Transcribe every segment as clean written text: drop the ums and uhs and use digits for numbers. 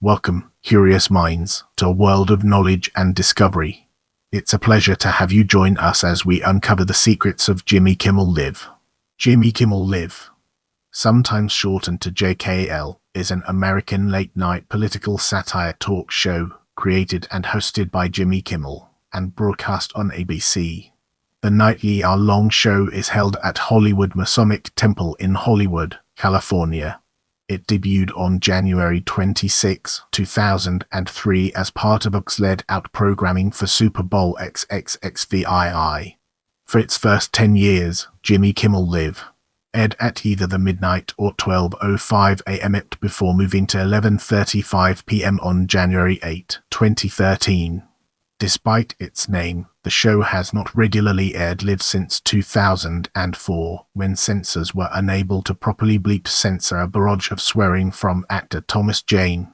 Welcome, curious minds, to a world of knowledge and discovery. It's a pleasure to have you join us as we uncover the secrets of Jimmy Kimmel Live. Jimmy Kimmel Live, sometimes shortened to JKL, is an American late-night political satire talk show created and hosted by Jimmy Kimmel and broadcast on ABC. The nightly hour-long show is held at Hollywood Masonic Temple in Hollywood, California. It debuted on January 26, 2003 as part of Scks-led-out programming for Super Bowl XXXVII. For its first 10 years, Jimmy Kimmel Live aired at either the midnight or 12:05 a.m. before moving to 11:35 p.m. on January 8, 2013. Despite its name, the show has not regularly aired live since 2004, when censors were unable to properly bleep censor a barrage of swearing from actor Thomas Jane.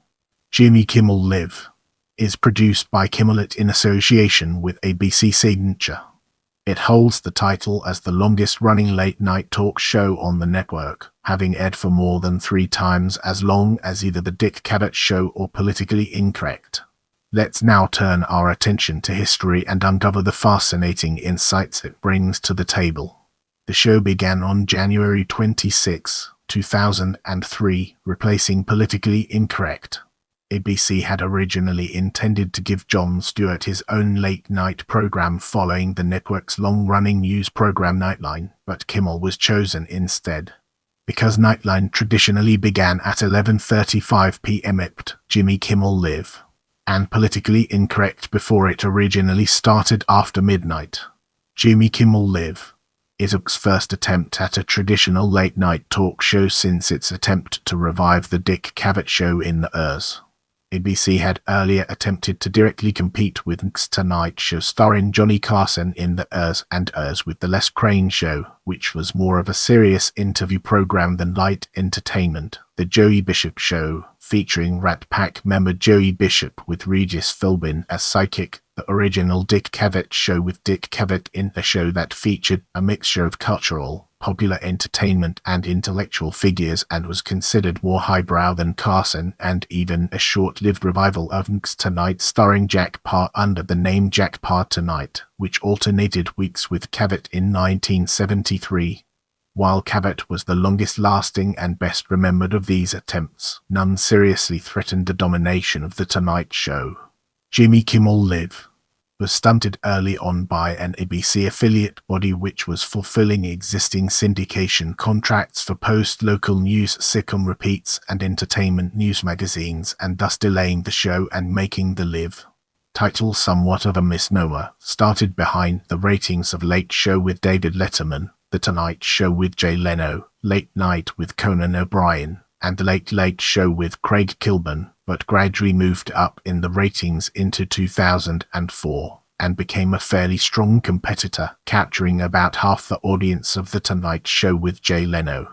Jimmy Kimmel Live is produced by Kimmelot in association with ABC Signature. It holds the title as the longest-running late-night talk show on the network, having aired for more than 3 times as long as either The Dick Cavett Show or Politically Incorrect. Let's now turn our attention to history and uncover the fascinating insights it brings to the table. The show began on January 26, 2003, replacing Politically Incorrect. ABC had originally intended to give Jon Stewart his own late-night program following the network's long-running news program Nightline, but Kimmel was chosen instead. Because Nightline traditionally began at 11:35 p.m. Jimmy Kimmel Live and Politically Incorrect before it originally started after midnight. Jimmy Kimmel Live is Scks' first attempt at a traditional late-night talk show since its attempt to revive the Dick Cavett Show in the years. ABC had earlier attempted to directly compete with Scks' Tonight Show starring Johnny Carson in the years and years with The Les Crane Show, which was more of a serious interview program than light entertainment. The Joey Bishop Show, featuring Rat Pack member Joey Bishop with Regis Philbin as sidekick. The original Dick Cavett Show with Dick Cavett in a show that featured a mixture of cultural, popular entertainment and intellectual figures and was considered more highbrow than Carson, and even a short-lived revival of Scks Tonight starring Jack Paar under the name Jack Paar Tonight, which alternated weeks with Cavett in 1973. While Cavett was the longest-lasting and best remembered of these attempts, none seriously threatened the domination of The Tonight Show. Jimmy Kimmel Live was stunted early on by an ABC affiliate body which was fulfilling existing syndication contracts for post-local news sitcom repeats and entertainment news magazines, and thus delaying the show and making the Live title somewhat of a misnomer. Started behind the ratings of Late Show with David Letterman, The Tonight Show with Jay Leno, Late Night with Conan O'Brien, and The Late Late Show with Craig Kilborn, but gradually moved up in the ratings into 2004 and became a fairly strong competitor, capturing about half the audience of The Tonight Show with Jay Leno.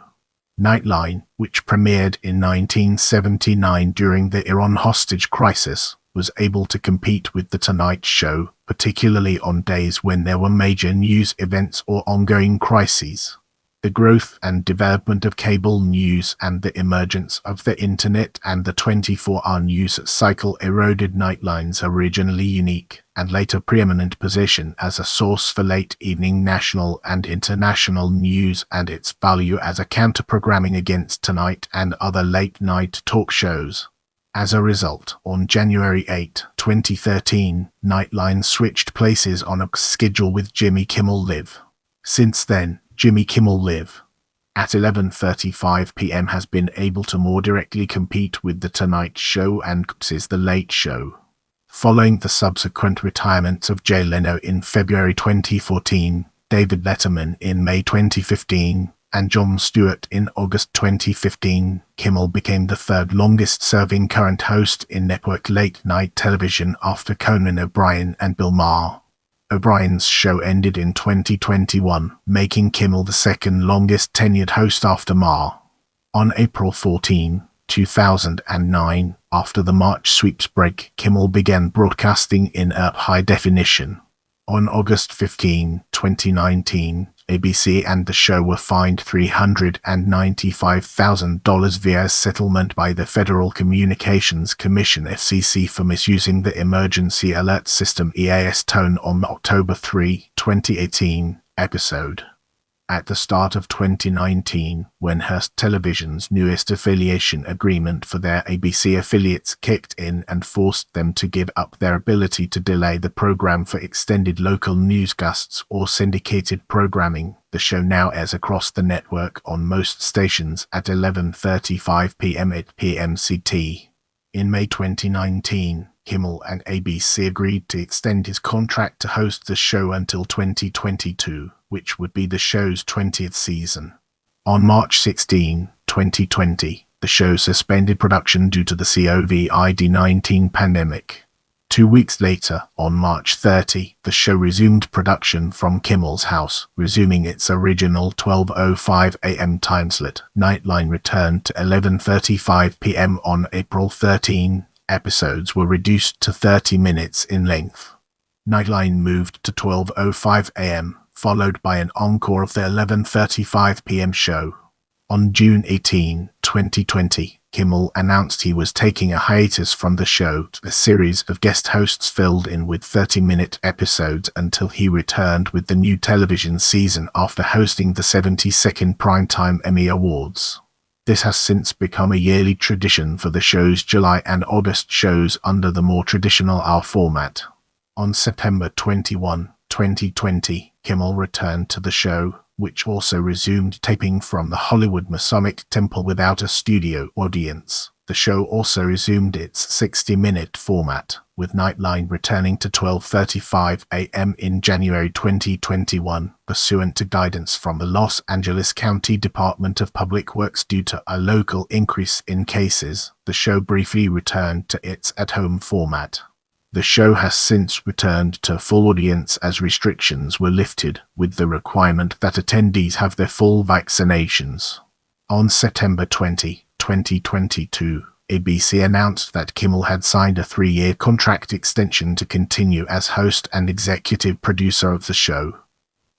Nightline, which premiered in 1979 during the Iran hostage crisis, was able to compete with The Tonight Show, particularly on days when there were major news events or ongoing crises. The growth and development of cable news and the emergence of the internet and the 24-hour news cycle eroded Nightline's originally unique and later preeminent position as a source for late-evening national and international news and its value as a counter-programming against Tonight and other late-night talk shows. As a result, on January 8, 2013, Nightline switched places on a schedule with Jimmy Kimmel Live. Since then, Jimmy Kimmel Live at 11:35 p.m. has been able to more directly compete with The Tonight Show and Scks' The Late Show. Following the subsequent retirements of Jay Leno in February 2014, David Letterman in May 2015, and Jon Stewart in August 2015, Kimmel became the third longest-serving current host in network late-night television after Conan O'Brien and Bill Maher. O'Brien's show ended in 2021, making Kimmel the second longest-tenured host after Maher. On April 14, 2009, after the March sweeps break, Kimmel began broadcasting in high definition. On August 15, 2019, ABC and the show were fined $395,000 via settlement by the Federal Communications Commission (FCC) for misusing the Emergency Alert System (EAS) tone on the October 3, 2018 episode. At the start of 2019, when Hearst Television's newest affiliation agreement for their ABC affiliates kicked in and forced them to give up their ability to delay the program for extended local newscasts or syndicated programming, the show now airs across the network on most stations at 11:35 p.m. at PMCT. In May 2019, Kimmel and ABC agreed to extend his contract to host the show until 2022, which would be the show's 20th season. On March 16, 2020, the show suspended production due to the COVID-19 pandemic. 2 weeks later, on March 30, the show resumed production from Kimmel's house, resuming its original 12:05 a.m. timeslot. Nightline returned to 11:35 p.m. on April 13. Episodes were reduced to 30 minutes in length. Nightline moved to 12:05 a.m., followed by an encore of the 11:35 p.m. show. On June 18, 2020, Kimmel announced he was taking a hiatus from the show, a series of guest hosts filled in with 30-minute episodes until he returned with the new television season after hosting the 72nd Primetime Emmy Awards. This has since become a yearly tradition for the show's July and August shows under the more traditional hour format. On September 21, 2020, Kimmel returned to the show, which also resumed taping from the Hollywood Masonic Temple without a studio audience. The show also resumed its 60-minute format, with Nightline returning to 12:35 a.m. in January 2021, pursuant to guidance from the Los Angeles County Department of Public Works due to a local increase in cases. The show briefly returned to its at-home format. The show has since returned to full audience as restrictions were lifted, with the requirement that attendees have their full vaccinations. On September 20, 2022, ABC announced that Kimmel had signed a 3-year contract extension to continue as host and executive producer of the show.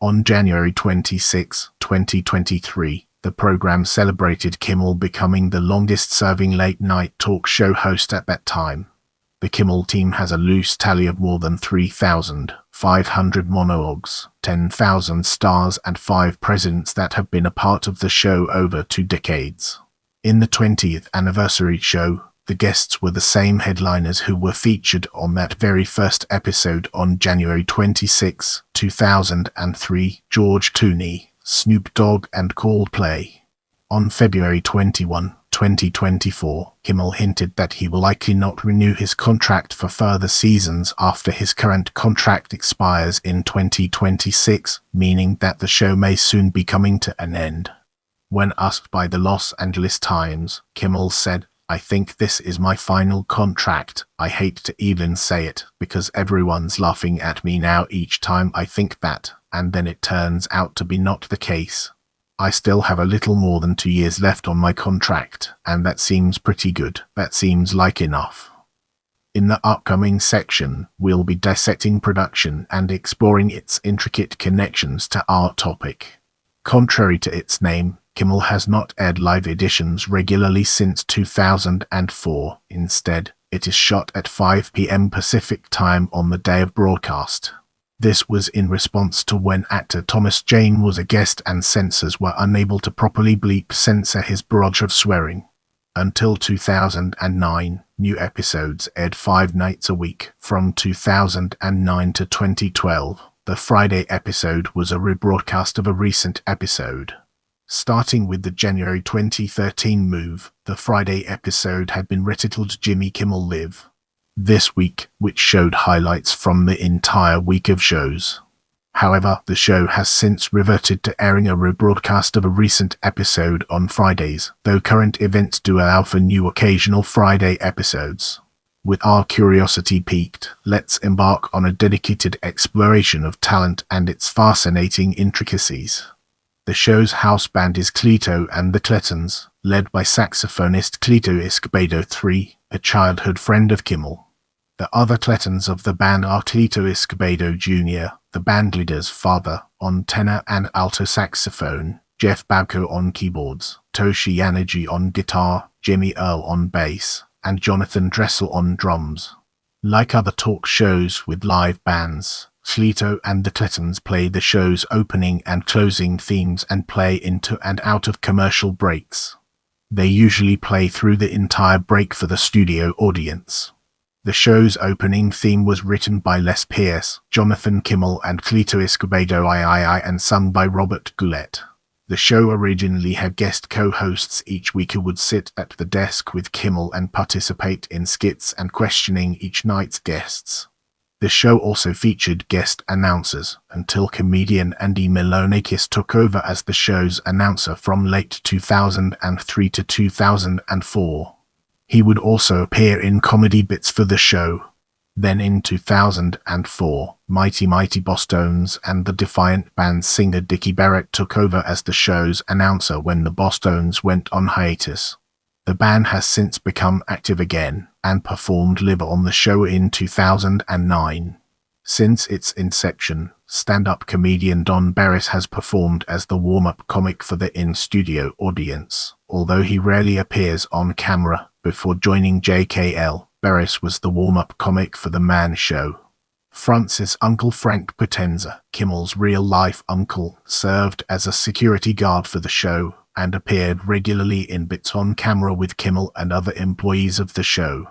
On January 26, 2023, the program celebrated Kimmel becoming the longest-serving late-night talk show host at that time. The Kimmel team has a loose tally of more than 3,500 monologues, 10,000 stars and 5 presidents that have been a part of the show over 2 decades. In the 20th anniversary show, the guests were the same headliners who were featured on that very first episode on January 26, 2003, George Clooney, Snoop Dogg and Coldplay. On February 21, 2024, Kimmel hinted that he will likely not renew his contract for further seasons after his current contract expires in 2026, meaning that the show may soon be coming to an end. When asked by the Los Angeles Times, Kimmel said, "I think this is my final contract. I hate to even say it, because everyone's laughing at me now each time I think that, and then it turns out to be not the case. I still have a little more than 2 years left on my contract, and that seems pretty good. That seems like enough." In the upcoming section, we'll be dissecting production and exploring its intricate connections to our topic. Contrary to its name, Kimmel has not aired live editions regularly since 2004. Instead, it is shot at 5 p.m. Pacific time on the day of broadcast. This was in response to when actor Thomas Jane was a guest and censors were unable to properly bleep censor his barrage of swearing. Until 2009, new episodes aired 5 nights a week. From 2009 to 2012, the Friday episode was a rebroadcast of a recent episode. Starting with the January 2013 move, the Friday episode had been retitled Jimmy Kimmel Live. This week, which showed highlights from the entire week of shows. However, the show has since reverted to airing a rebroadcast of a recent episode on Fridays, though current events do allow for new occasional Friday episodes. With our curiosity piqued, let's embark on a dedicated exploration of talent and its fascinating intricacies. The show's house band is Cleto and the Cletons, led by saxophonist Cleto Escobedo III, a childhood friend of Kimmel. The other Cletons of the band are Cleto Escobedo Jr., the bandleader's father, on tenor and alto saxophone, Jeff Babko on keyboards, Toshi Yanaji on guitar, Jimmy Earl on bass, and Jonathan Dressel on drums. Like other talk shows with live bands, Sleeto and the Clintons play the show's opening and closing themes and play into and out of commercial breaks. They usually play through the entire break for the studio audience. The show's opening theme was written by Les Pierce, Jonathan Kimmel, and Cleto Escobedo III and sung by Robert Goulet. The show originally had guest co-hosts each week who would sit at the desk with Kimmel and participate in skits and questioning each night's guests. The show also featured guest announcers until comedian Andy Milonakis took over as the show's announcer from late 2003 to 2004. He would also appear in comedy bits for the show. Then in 2004, Mighty Mighty Bosstones and the Defiant Band singer Dickie Barrett took over as the show's announcer when the Bosstones went on hiatus. The band has since become active again and performed live on the show in 2009. Since its inception, stand-up comedian Don Barris has performed as the warm-up comic for the in-studio audience, although he rarely appears on camera. Before joining JKL, Barris was the warm-up comic for The Man Show. Francis Uncle Frank Potenza, Kimmel's real-life uncle, served as a security guard for the show and appeared regularly in bits on camera with Kimmel and other employees of the show.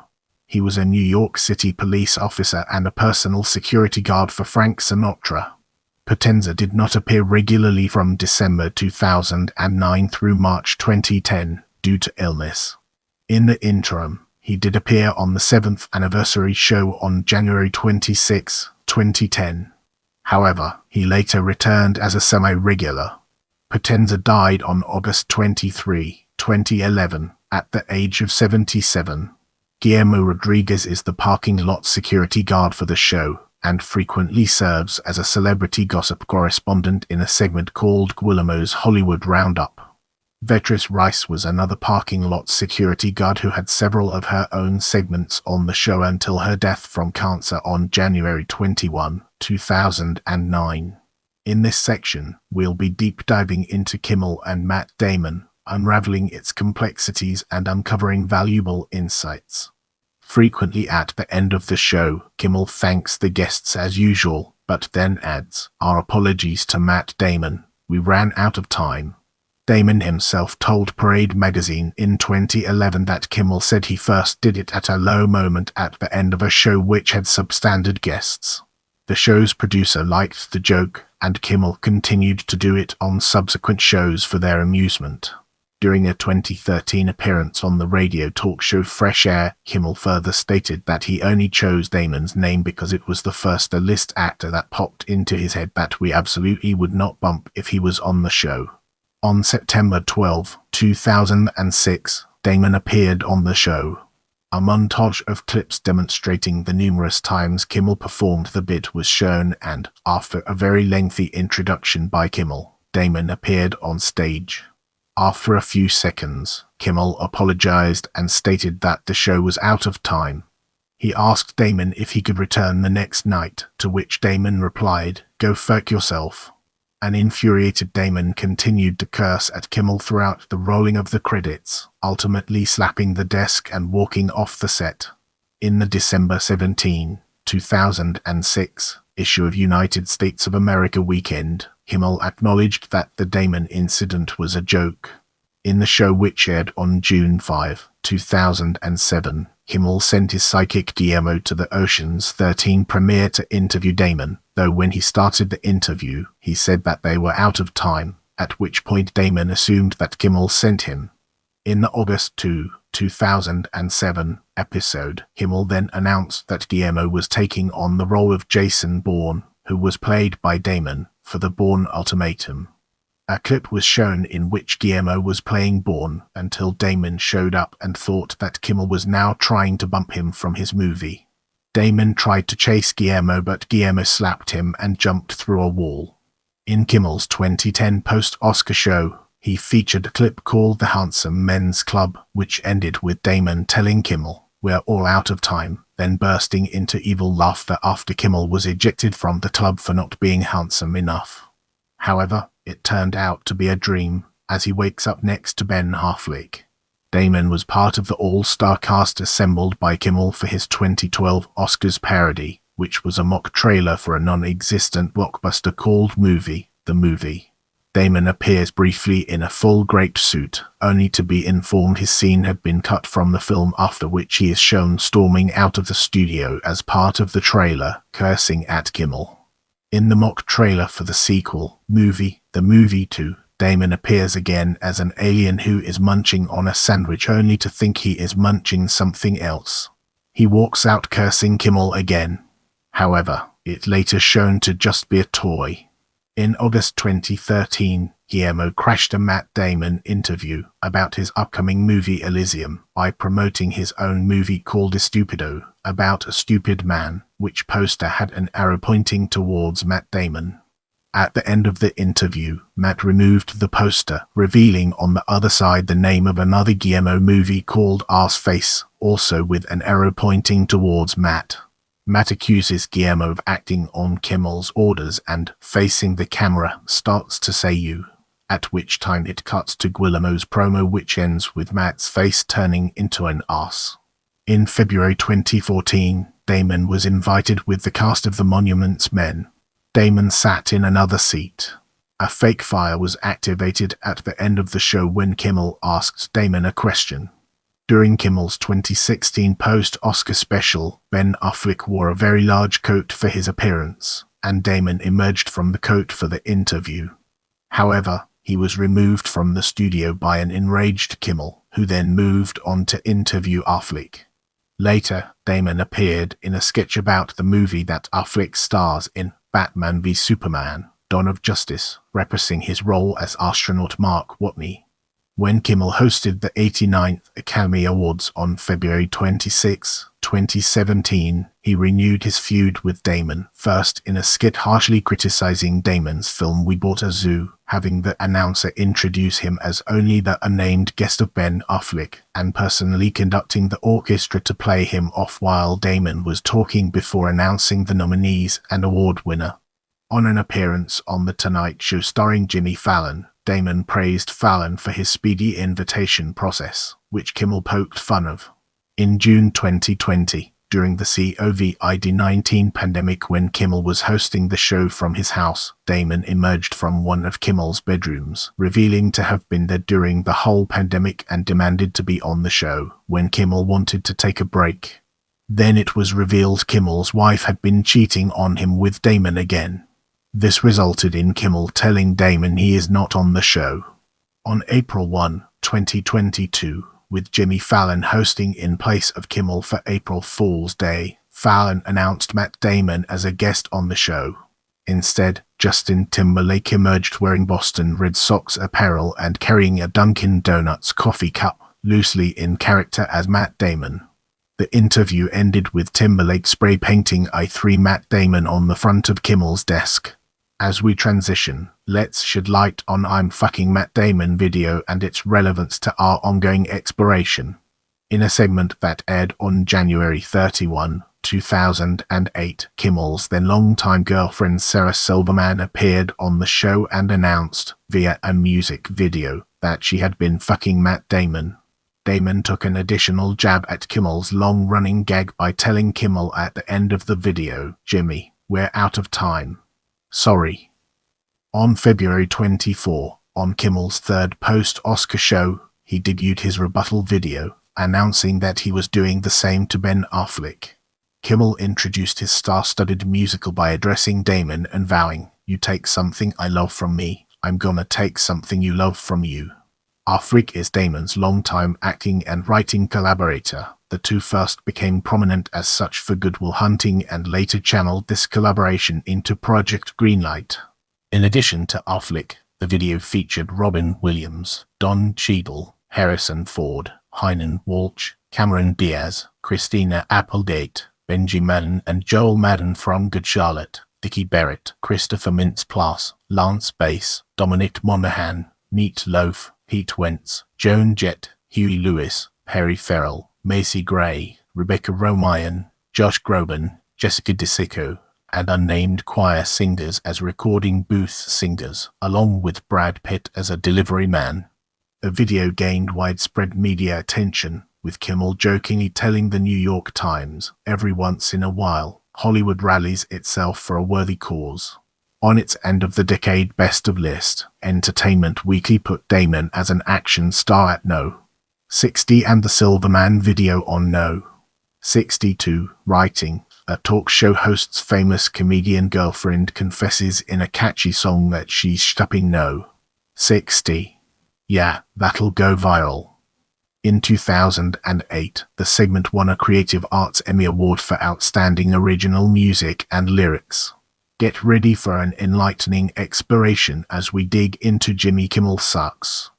He was a New York City police officer and a personal security guard for Frank Sinatra. Potenza did not appear regularly from December 2009 through March 2010 due to illness. In the interim, he did appear on the 7th anniversary show on January 26, 2010. However, he later returned as a semi-regular. Potenza died on August 23, 2011, at the age of 77. Guillermo Rodriguez is the parking lot security guard for the show, and frequently serves as a celebrity gossip correspondent in a segment called Guillermo's Hollywood Roundup. Beatrice Rice was another parking lot security guard who had several of her own segments on the show until her death from cancer on January 21, 2009. In this section, we'll be deep diving into Kimmel and Matt Damon, unraveling its complexities and uncovering valuable insights. Frequently at the end of the show, Kimmel thanks the guests as usual, but then adds, "Our apologies to Matt Damon. We ran out of time." Damon himself told Parade magazine in 2011 that Kimmel said he first did it at a low moment at the end of a show which had substandard guests. The show's producer liked the joke, and Kimmel continued to do it on subsequent shows for their amusement. During a 2013 appearance on the radio talk show Fresh Air, Kimmel further stated that he only chose Damon's name because it was the first A-list actor that popped into his head that we absolutely would not bump if he was on the show. On September 12, 2006, Damon appeared on the show. A montage of clips demonstrating the numerous times Kimmel performed the bit was shown and, after a very lengthy introduction by Kimmel, Damon appeared on stage. After a few seconds, Kimmel apologized and stated that the show was out of time. He asked Damon if he could return the next night, to which Damon replied, "Go fuck yourself." An infuriated Damon continued to curse at Kimmel throughout the rolling of the credits, ultimately slapping the desk and walking off the set. In the December 17, 2006 issue of United States of America Weekend, Kimmel acknowledged that the Damon incident was a joke. In the show, which aired on June 5, 2007, Kimmel sent his sidekick Guillermo to the Ocean's 13 premiere to interview Damon, though when he started the interview, he said that they were out of time, at which point Damon assumed that Kimmel sent him. In the August 2, 2007 episode, Kimmel then announced that Guillermo was taking on the role of Jason Bourne, who was played by Damon, for the Bourne Ultimatum. A clip was shown in which Guillermo was playing Bourne until Damon showed up and thought that Kimmel was now trying to bump him from his movie. Damon tried to chase Guillermo, but Guillermo slapped him and jumped through a wall. In Kimmel's 2010 post-Oscar show, he featured a clip called The Handsome Men's Club, which ended with Damon telling Kimmel, "We're all out of time," then bursting into evil laughter after Kimmel was ejected from the club for not being handsome enough. However, it turned out to be a dream, as he wakes up next to Ben Affleck. Damon was part of the all-star cast assembled by Kimmel for his 2012 Oscars parody, which was a mock trailer for a non-existent blockbuster called Movie, The Movie. Damon appears briefly in a full great suit, only to be informed his scene had been cut from the film, after which he is shown storming out of the studio as part of the trailer, cursing at Kimmel. In the mock trailer for the sequel, Movie, The Movie 2, Damon appears again as an alien who is munching on a sandwich only to think he is munching something else. He walks out cursing Kimmel again. However, it later shown to just be a toy. In August 2013, Guillermo crashed a Matt Damon interview about his upcoming movie Elysium by promoting his own movie called Estupido, about a stupid man, which poster had an arrow pointing towards Matt Damon. At the end of the interview, Matt removed the poster, revealing on the other side the name of another Guillermo movie called Arseface, also with an arrow pointing towards Matt. Matt accuses Guillermo of acting on Kimmel's orders and, facing the camera, starts to say you, at which time it cuts to Guillermo's promo, which ends with Matt's face turning into an arse. In February 2014, Damon was invited with the cast of The Monuments Men. Damon sat in another seat. A fake fire was activated at the end of the show when Kimmel asked Damon a question. During Kimmel's 2016 post-Oscar special, Ben Affleck wore a very large coat for his appearance, and Damon emerged from the coat for the interview. However, he was removed from the studio by an enraged Kimmel, who then moved on to interview Affleck. Later, Damon appeared in a sketch about the movie that Affleck stars in, Batman v Superman, Dawn of Justice, representing his role as astronaut Mark Watney. When Kimmel hosted the 89th Academy Awards on February 26, 2017, he renewed his feud with Damon, first in a skit harshly criticizing Damon's film We Bought a Zoo, having the announcer introduce him as only the unnamed guest of Ben Affleck, and personally conducting the orchestra to play him off while Damon was talking before announcing the nominees and award winner. On an appearance on The Tonight Show starring Jimmy Fallon, Damon praised Fallon for his speedy invitation process, which Kimmel poked fun of. In June 2020, during the COVID-19 pandemic, when Kimmel was hosting the show from his house, Damon emerged from one of Kimmel's bedrooms, revealing to have been there during the whole pandemic, and demanded to be on the show when Kimmel wanted to take a break. Then it was revealed Kimmel's wife had been cheating on him with Damon again. This resulted in Kimmel telling Damon he is not on the show. On April 1, 2022, with Jimmy Fallon hosting in place of Kimmel for April Fool's Day, Fallon announced Matt Damon as a guest on the show. Instead, Justin Timberlake emerged wearing Boston Red Sox apparel and carrying a Dunkin' Donuts coffee cup, loosely in character as Matt Damon. The interview ended with Timberlake spray painting I 3 Matt Damon on the front of Kimmel's desk. As we transition, let's shed light on I'm Fucking Matt Damon video and its relevance to our ongoing exploration. In a segment that aired on January 31, 2008, Kimmel's then longtime girlfriend Sarah Silverman appeared on the show and announced, via a music video, that she had been fucking Matt Damon. Damon took an additional jab at Kimmel's long-running gag by telling Kimmel at the end of the video, "Jimmy, we're out of time. Sorry." On February 24, on Kimmel's third post-Oscar show, he debuted his rebuttal video, announcing that he was doing the same to Ben Affleck. Kimmel introduced his star-studded musical by addressing Damon and vowing, "You take something I love from me, I'm gonna take something you love from you." Affleck is Damon's longtime acting and writing collaborator. The two first became prominent as such for Good Will Hunting and later channeled this collaboration into Project Greenlight. In addition to Affleck, the video featured Robin Williams, Don Cheadle, Harrison Ford, Hyman Walsh, Cameron Diaz, Christina Applegate, Benji Madden and Joel Madden from Good Charlotte, Dickie Barrett, Christopher Mintz-Plasse, Lance Bass, Dominic Monaghan, Meat Loaf, Pete Wentz, Joan Jett, Huey Lewis, Perry Farrell, Macy Gray, Rebecca Romijn, Josh Groban, Jessica DeSico, and unnamed choir singers as recording booth singers, along with Brad Pitt as a delivery man. The video gained widespread media attention, with Kimmel jokingly telling the New York Times, "Every once in a while, Hollywood rallies itself for a worthy cause." On its end of the decade best of list, Entertainment Weekly put Damon as an action star at no. 60 and the Silverman video on no. 62, writing. A talk show host's famous comedian girlfriend confesses in a catchy song that she's stopping no. 60. Yeah, that'll go viral. In 2008, the segment won a Creative Arts Emmy Award for Outstanding Original Music and Lyrics. Get ready for an enlightening exploration as we dig into Jimmy Kimmel Sucks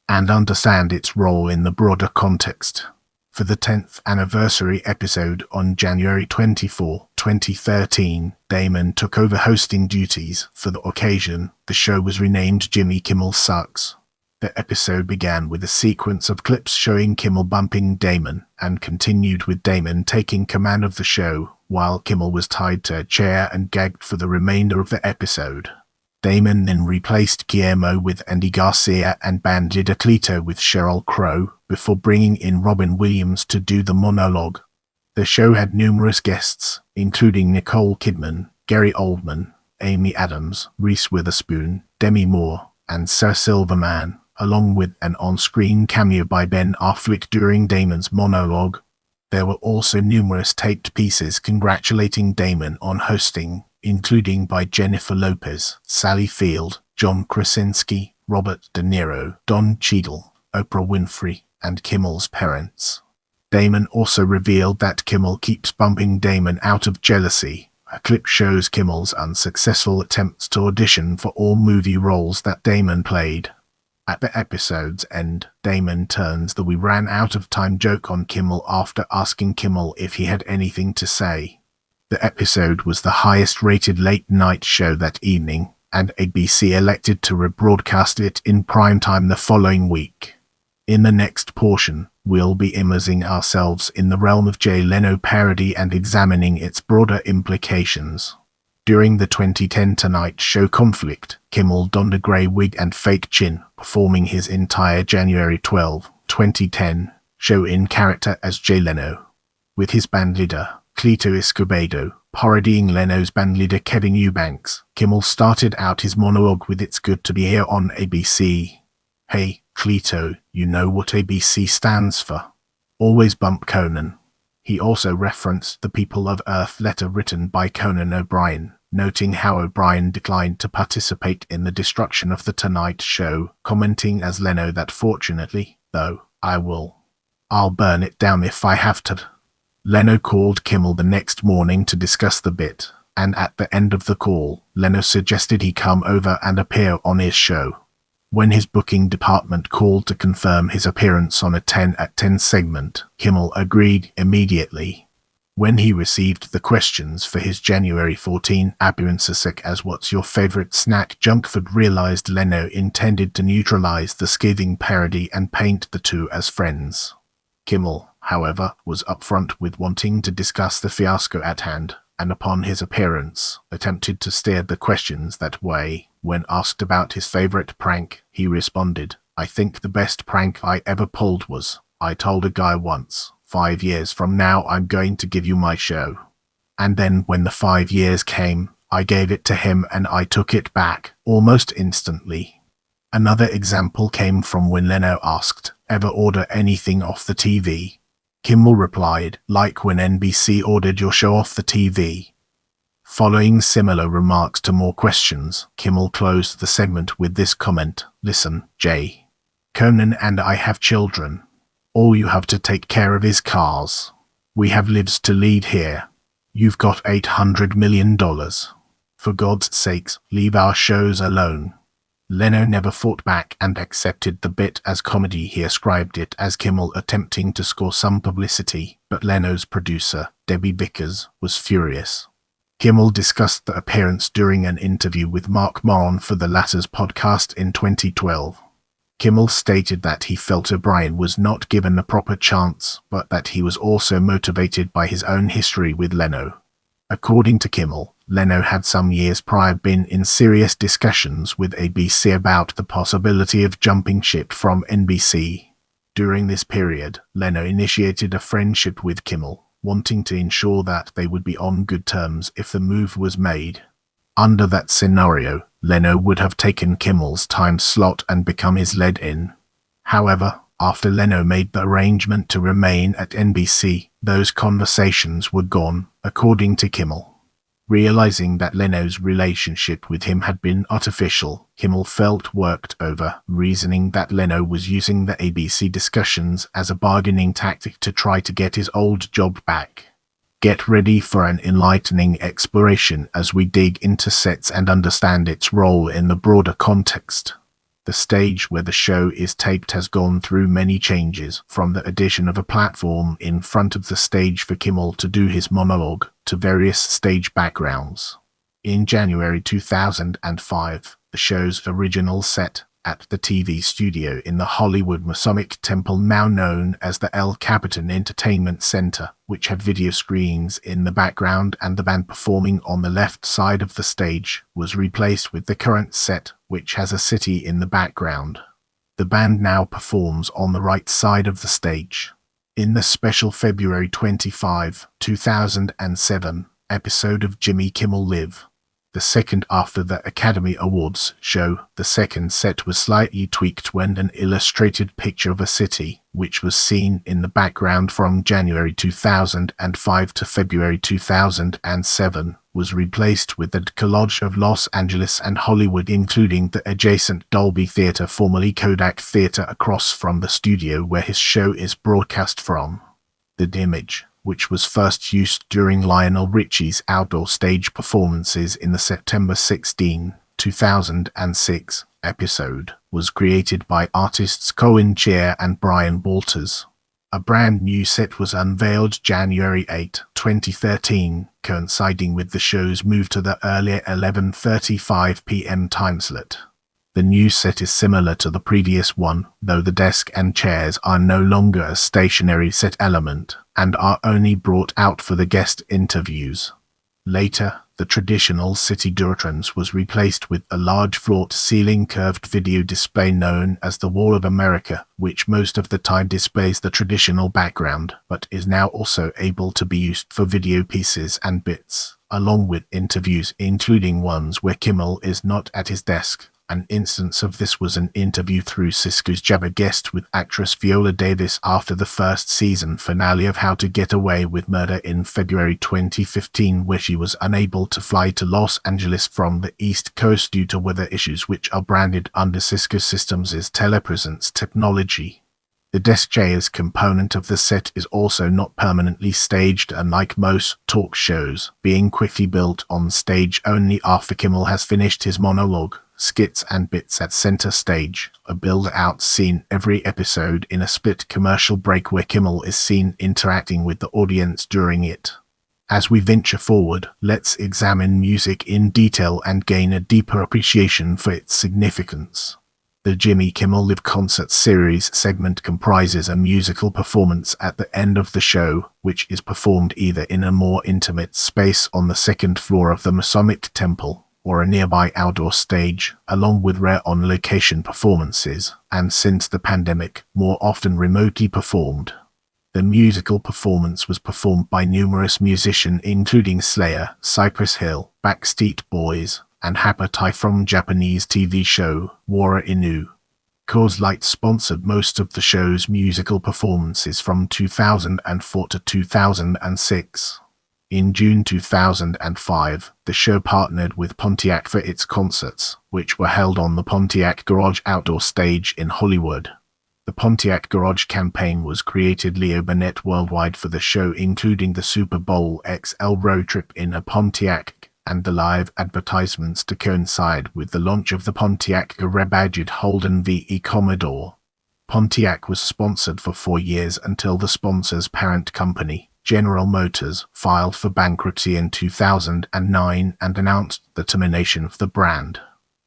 and understand its role in the broader context. For the 10th anniversary episode on January 24, 2013, Damon took over hosting duties. For the occasion, the show was renamed Jimmy Kimmel Sucks. The episode began with a sequence of clips showing Kimmel bumping Damon, and continued with Damon taking command of the show, while Kimmel was tied to a chair and gagged for the remainder of the episode. Damon then replaced Guillermo with Andy Garcia and banded a Cleto with Sheryl Crow, before bringing in Robin Williams to do the monologue. The show had numerous guests, including Nicole Kidman, Gary Oldman, Amy Adams, Reese Witherspoon, Demi Moore, and Sir Silverman, along with an on-screen cameo by Ben Affleck during Damon's monologue. There were also numerous taped pieces congratulating Damon on hosting, including by Jennifer Lopez, Sally Field, John Krasinski, Robert De Niro, Don Cheadle, Oprah Winfrey, and Kimmel's parents. Damon also revealed that Kimmel keeps bumping Damon out of jealousy. A clip shows Kimmel's unsuccessful attempts to audition for all movie roles that Damon played. At the episode's end, Damon turns the "we ran out of time" joke on Kimmel after asking Kimmel if he had anything to say. The episode was the highest-rated late-night show that evening, and ABC elected to rebroadcast it in primetime the following week. In the next portion, we'll be immersing ourselves in the realm of Leno Parody and examining its broader implications. During the 2010 Tonight Show conflict, Kimmel donned a grey wig and fake chin, performing his entire January 12, 2010, show in character as Jay Leno. With his bandleader, Cleto Escobedo, parodying Leno's bandleader Kevin Eubanks, Kimmel started out his monologue with "It's good to be here on ABC. Hey, Cleto, you know what ABC stands for? Always bump Conan." He also referenced the People of Earth letter written by Conan O'Brien, noting how O'Brien declined to participate in the destruction of The Tonight Show, commenting as Leno that "Fortunately, though, I'll burn it down if I have to." Leno called Kimmel the next morning to discuss the bit, and at the end of the call, Leno suggested he come over and appear on his show. When his booking department called to confirm his appearance on a 10 at 10 segment, Kimmel agreed immediately. When he received the questions for his January 14 appearance as "What's your favorite snack?" Junkford realized Leno intended to neutralize the scathing parody and paint the two as friends. Kimmel, however, was upfront with wanting to discuss the fiasco at hand, and upon his appearance, attempted to steer the questions that way. When asked about his favorite prank, he responded, "I think the best prank I ever pulled was, I told a guy once, 5 years from now I'm going to give you my show. And then when the 5 years came, I gave it to him and I took it back, almost instantly." Another example came from when Leno asked, "Ever order anything off the TV?" Kimmel replied, "Like when NBC ordered your show off the TV." Following similar remarks to more questions, Kimmel closed the segment with this comment, "Listen, Jay. Conan and I have children. All you have to take care of is cars. We have lives to lead here. You've got $800 million. For God's sakes, leave our shows alone." Leno never fought back and accepted the bit as comedy. He ascribed it as Kimmel attempting to score some publicity, but Leno's producer, Debbie Vickers, was furious. Kimmel discussed the appearance during an interview with Mark Maron for the latter's podcast in 2012. Kimmel stated that he felt O'Brien was not given a proper chance, but that he was also motivated by his own history with Leno. According to Kimmel, Leno had some years prior been in serious discussions with ABC about the possibility of jumping ship from NBC. During this period, Leno initiated a friendship with Kimmel, wanting to ensure that they would be on good terms if the move was made. Under that scenario, Leno would have taken Kimmel's time slot and become his lead-in. However, after Leno made the arrangement to remain at NBC, those conversations were gone, according to Kimmel. Realizing that Leno's relationship with him had been artificial, Kimmel felt worked over, reasoning that Leno was using the ABC discussions as a bargaining tactic to try to get his old job back. Get ready for an enlightening exploration as we dig into sets and understand its role in the broader context. The stage where the show is taped has gone through many changes, from the addition of a platform in front of the stage for Kimmel to do his monologue, to various stage backgrounds. In January 2005, the show's original set, at the TV studio in the Hollywood Masonic Temple, now known as the El Capitan Entertainment Center, which had video screens in the background and the band performing on the left side of the stage, was replaced with the current set, which has a city in the background. The band now performs on the right side of the stage. In the special February 25, 2007 episode of Jimmy Kimmel Live, the second after the Academy Awards show, the second set was slightly tweaked when an illustrated picture of a city, which was seen in the background from January 2005 to February 2007, was replaced with a collage of Los Angeles and Hollywood, including the adjacent Dolby Theatre, formerly Kodak Theatre, across from the studio where his show is broadcast from. The image, which was first used during Lionel Richie's outdoor stage performances in the September 16, 2006 episode, was created by artists Cohen Chair and Brian Walters. A brand new set was unveiled January 8, 2013, coinciding with the show's move to the earlier 11:35 p.m. timeslot. The new set is similar to the previous one, though the desk and chairs are no longer a stationary set element, and are only brought out for the guest interviews. Later, the traditional city Duratrans was replaced with a large floor-to-ceiling curved video display known as the Wall of America, which most of the time displays the traditional background, but is now also able to be used for video pieces and bits, along with interviews, including ones where Kimmel is not at his desk. An instance of this was an interview through Cisco's Jabba guest with actress Viola Davis after the first season finale of How to Get Away with Murder in February 2015, where she was unable to fly to Los Angeles from the East Coast due to weather issues, which are branded under Cisco Systems as telepresence technology. The desk chairs component of the set is also not permanently staged, unlike most talk shows, being quickly built on stage only after Kimmel has finished his monologue, skits and bits at center stage, a build-out scene every episode in a split commercial break where Kimmel is seen interacting with the audience during it. As we venture forward, let's examine music in detail and gain a deeper appreciation for its significance. The Jimmy Kimmel Live concert series segment comprises a musical performance at the end of the show, which is performed either in a more intimate space on the second floor of the Masonic Temple, or a nearby outdoor stage, along with rare on-location performances, and since the pandemic, more often remotely performed. The musical performance was performed by numerous musicians including Slayer, Cypress Hill, Backstreet Boys, and Hapatai from Japanese TV show Wara Inu. Coors Light sponsored most of the show's musical performances from 2004 to 2006. In June 2005, the show partnered with Pontiac for its concerts, which were held on the Pontiac Garage outdoor stage in Hollywood. The Pontiac Garage campaign was created Leo Burnett worldwide for the show, including the Super Bowl XXXVII road trip in a Pontiac and the live advertisements to coincide with the launch of the Pontiac rebadged Holden VE Commodore. Pontiac was sponsored for 4 years until the sponsor's parent company, General Motors, filed for bankruptcy in 2009 and announced the termination of the brand.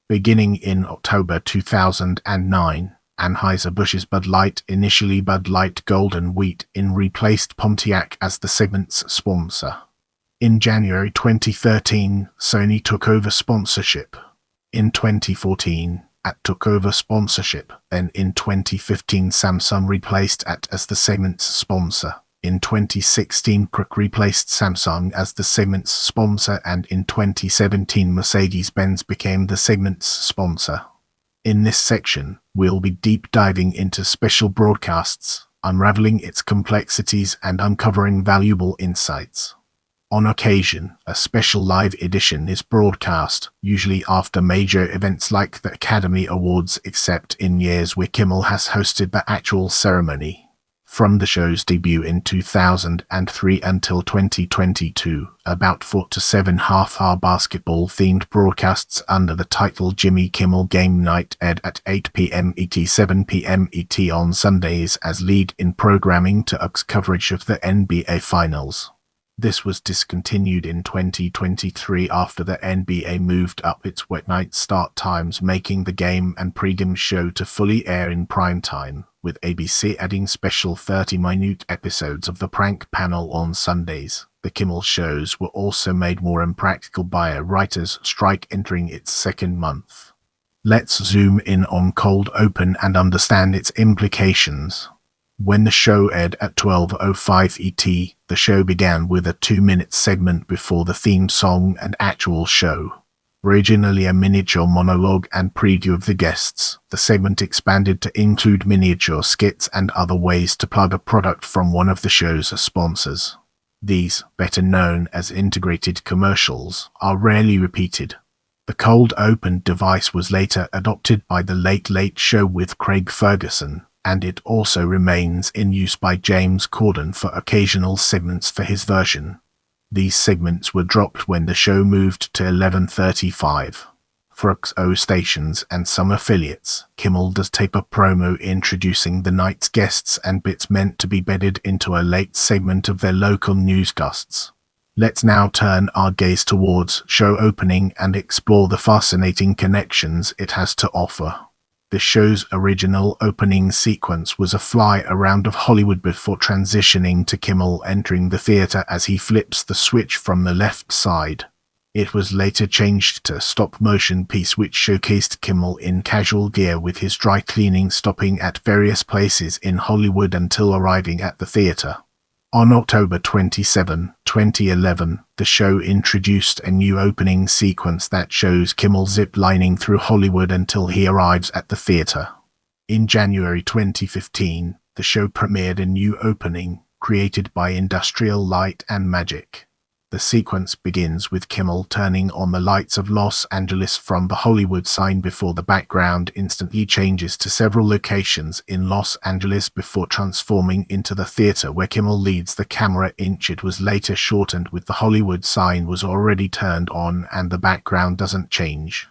Beginning in October 2009, Anheuser-Busch's Bud Light, initially Bud Light Golden Wheat, replaced Pontiac as the segment's sponsor. In January 2013, Sony took over sponsorship. In 2014, AT took over sponsorship. Then in 2015, Samsung replaced AT as the segment's sponsor. In 2016, Crook replaced Samsung as the segment's sponsor, and in 2017, Mercedes-Benz became the segment's sponsor. In this section, we'll be deep diving into special broadcasts, unraveling its complexities and uncovering valuable insights. On occasion, a special live edition is broadcast, usually after major events like the Academy Awards, except in years where Kimmel has hosted the actual ceremony. From the show's debut in 2003 until 2022, about 4 to 7 half-hour basketball-themed broadcasts under the title Jimmy Kimmel Game Night aired at 8 p.m. ET, 7 p.m. ET on Sundays as lead-in programming to UK's coverage of the NBA Finals. This was discontinued in 2023 after the NBA moved up its wet night start times, making the game and pre-game show to fully air in prime time, with ABC adding special 30-minute episodes of the prank panel on Sundays. The Kimmel shows were also made more impractical by a writers' strike entering its second month. Let's zoom in on Cold Open and understand its implications. When the show aired at 12:05 ET, the show began with a 2-minute segment before the theme song and actual show. Originally a miniature monologue and preview of the guests, the segment expanded to include miniature skits and other ways to plug a product from one of the show's sponsors. These, better known as integrated commercials, are rarely repeated. The cold open device was later adopted by The Late Late Show with Craig Ferguson, and it also remains in use by James Corden for occasional segments for his version. These segments were dropped when the show moved to 11:35. For XO stations and some affiliates, Kimmel does tape a promo introducing the night's guests and bits meant to be bedded into a late segment of their local newscasts. Let's now turn our gaze towards show opening and explore the fascinating connections it has to offer. The show's original opening sequence was a fly around of Hollywood before transitioning to Kimmel entering the theater as he flips the switch from the left side. It was later changed to a stop-motion piece which showcased Kimmel in casual gear with his dry cleaning stopping at various places in Hollywood until arriving at the theater. On October 27, 2011, the show introduced a new opening sequence that shows Kimmel zip-lining through Hollywood until he arrives at the theater. In January 2015, the show premiered a new opening, created by Industrial Light and Magic. The sequence begins with Kimmel turning on the lights of Los Angeles from the Hollywood sign before the background instantly changes to several locations in Los Angeles before transforming into the theater where Kimmel leads the camera. It was later shortened with the Hollywood sign was already turned on and the background doesn't change.